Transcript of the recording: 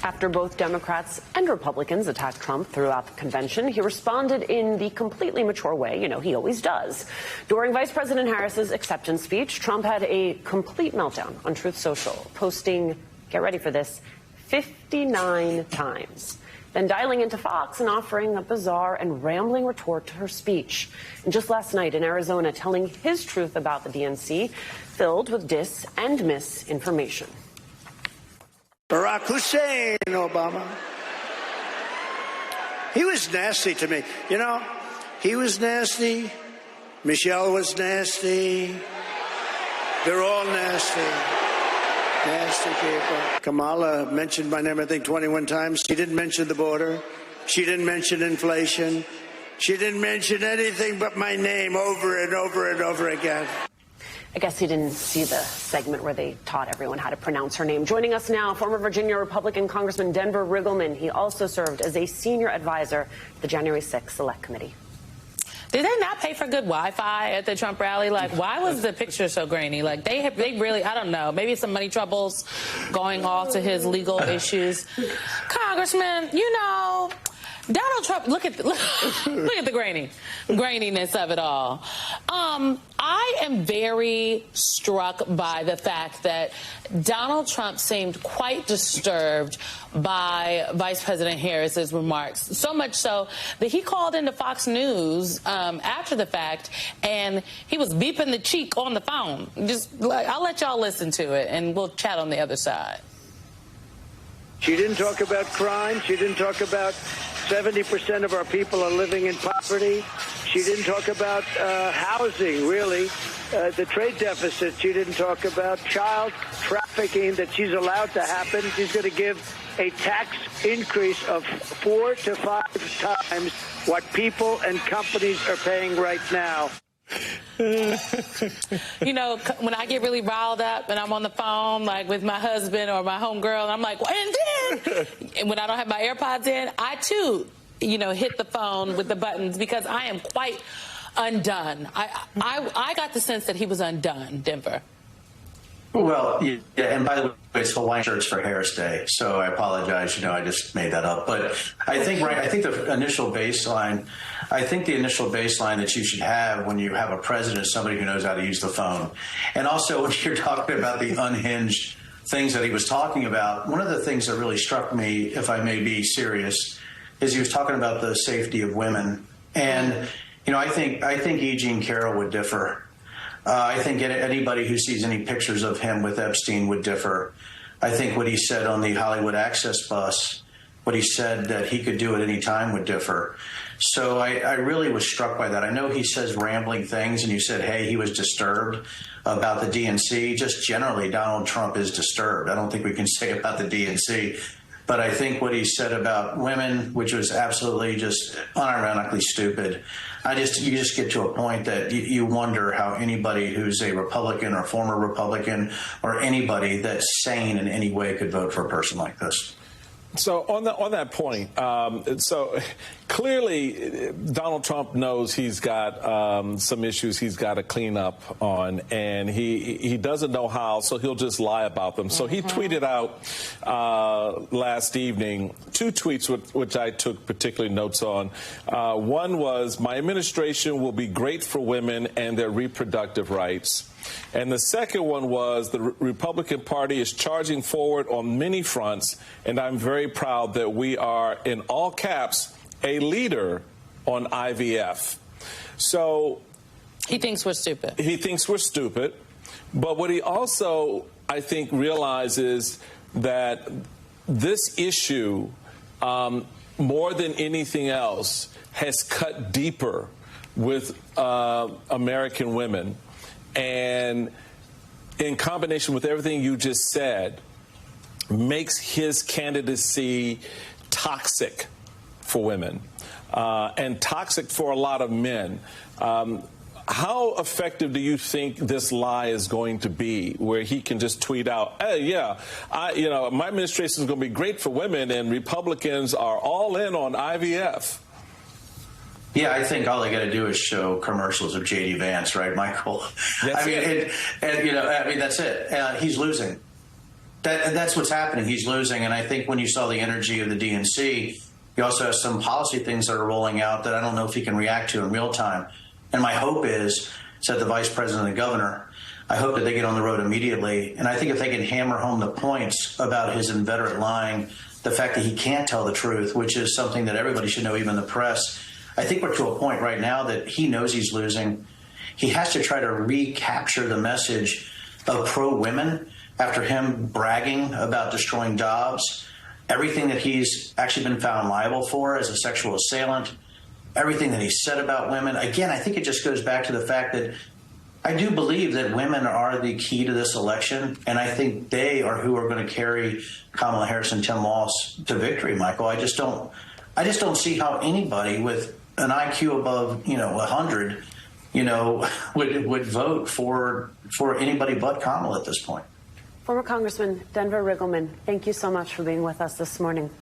After both Democrats and Republicans attacked Trump throughout the convention, he responded in the completely mature way, he always does. During Vice President Harris's acceptance speech, Trump had a complete meltdown on Truth Social, posting, get ready for this, 59 times. Then dialing into Fox and offering a bizarre and rambling retort to her speech. And just last night in Arizona, telling his truth about the DNC, filled with dis and misinformation. Barack Hussein Obama. He was nasty to me. He was nasty. Michelle was nasty. They're all nasty. Nasty people. Kamala mentioned my name, I think, 21 times. She didn't mention the border. She didn't mention inflation. She didn't mention anything but my name over and over and over again. I guess he didn't see the segment where they taught everyone how to pronounce her name. Joining us now, former Virginia Republican Congressman Denver Riggleman. He also served as a senior advisor to the January 6th Select Committee. Did they not pay for good Wi-Fi at the Trump rally? Why was the picture so grainy? They really, I don't know, maybe some money troubles going off to his legal issues. Congressman, Donald Trump, look at the graininess of it all. I am very struck by the fact that Donald Trump seemed quite disturbed by Vice President Harris's remarks, so much so that he called into Fox News after the fact, and he was beeping the cheek on the phone. I'll let y'all listen to it, and we'll chat on the other side. She didn't talk about crime. She didn't talk about 70% of our people are living in poverty. She didn't talk about housing, really. The trade deficit. She didn't talk about child trafficking that she's allowed to happen. She's going to give a tax increase of 4 to 5 times what people and companies are paying right now. When I get really riled up and I'm on the phone, with my husband or my homegirl, and I'm like, and then, when I don't have my AirPods in, I too, hit the phone with the buttons because I am quite undone. I got the sense that he was undone, Denver. Well, yeah, and by the way, it's Hawaiian shirts for Harris Day, so I apologize. I just made that up. But I think the initial baseline that you should have when you have a president is somebody who knows how to use the phone. And also, when you're talking about the unhinged things that he was talking about, one of the things that really struck me, if I may be serious, is he was talking about the safety of women. And, I think E. Jean Carroll would differ. I think anybody who sees any pictures of him with Epstein would differ. I think what he said on the Hollywood Access bus, what he said that he could do at any time would differ. So I really was struck by that. I know he says rambling things, and you said, hey, he was disturbed about the DNC. Just generally, Donald Trump is disturbed. I don't think we can say about the DNC. But I think what he said about women, which was absolutely just unironically stupid, you just get to a point that you wonder how anybody who's a Republican or former Republican or anybody that's sane in any way could vote for a person like this. So on that point, so clearly Donald Trump knows he's got some issues he's got to clean up on, and he doesn't know how, so he'll just lie about them. So he tweeted out last evening 2 tweets which I took particularly notes on. One was, my administration will be great for women and their reproductive rights. And the second one was, the Republican Party is charging forward on many fronts, and I'm very proud that we are, in all caps, a leader on IVF. So he thinks we're stupid. He thinks we're stupid. But what he also, I think, realizes that this issue, more than anything else, has cut deeper with American women. And in combination with everything you just said, makes his candidacy toxic for women and toxic for a lot of men. How effective do you think this lie is going to be, where he can just tweet out, hey, yeah, my administration is going to be great for women and Republicans are all in on IVF? Yeah, I think all they got to do is show commercials of J.D. Vance, right, Michael? That's that's it. He's losing. That's what's happening. He's losing. And I think when you saw the energy of the DNC, he also has some policy things that are rolling out that I don't know if he can react to in real time. And my hope is that the vice president and governor, I hope that they get on the road immediately. And I think if they can hammer home the points about his inveterate lying, the fact that he can't tell the truth, which is something that everybody should know, even the press, I think we're to a point right now that he knows he's losing. He has to try to recapture the message of pro-women after him bragging about destroying jobs, everything that he's actually been found liable for as a sexual assailant, everything that he said about women. Again, I think it just goes back to the fact that I do believe that women are the key to this election, and I think they are who are going to carry Kamala Harris and Tim Walz to victory, Michael. I just don't see how anybody with an IQ above, 100, would vote for anybody but Kamala at this point. Former Congressman Denver Riggleman, thank you so much for being with us this morning.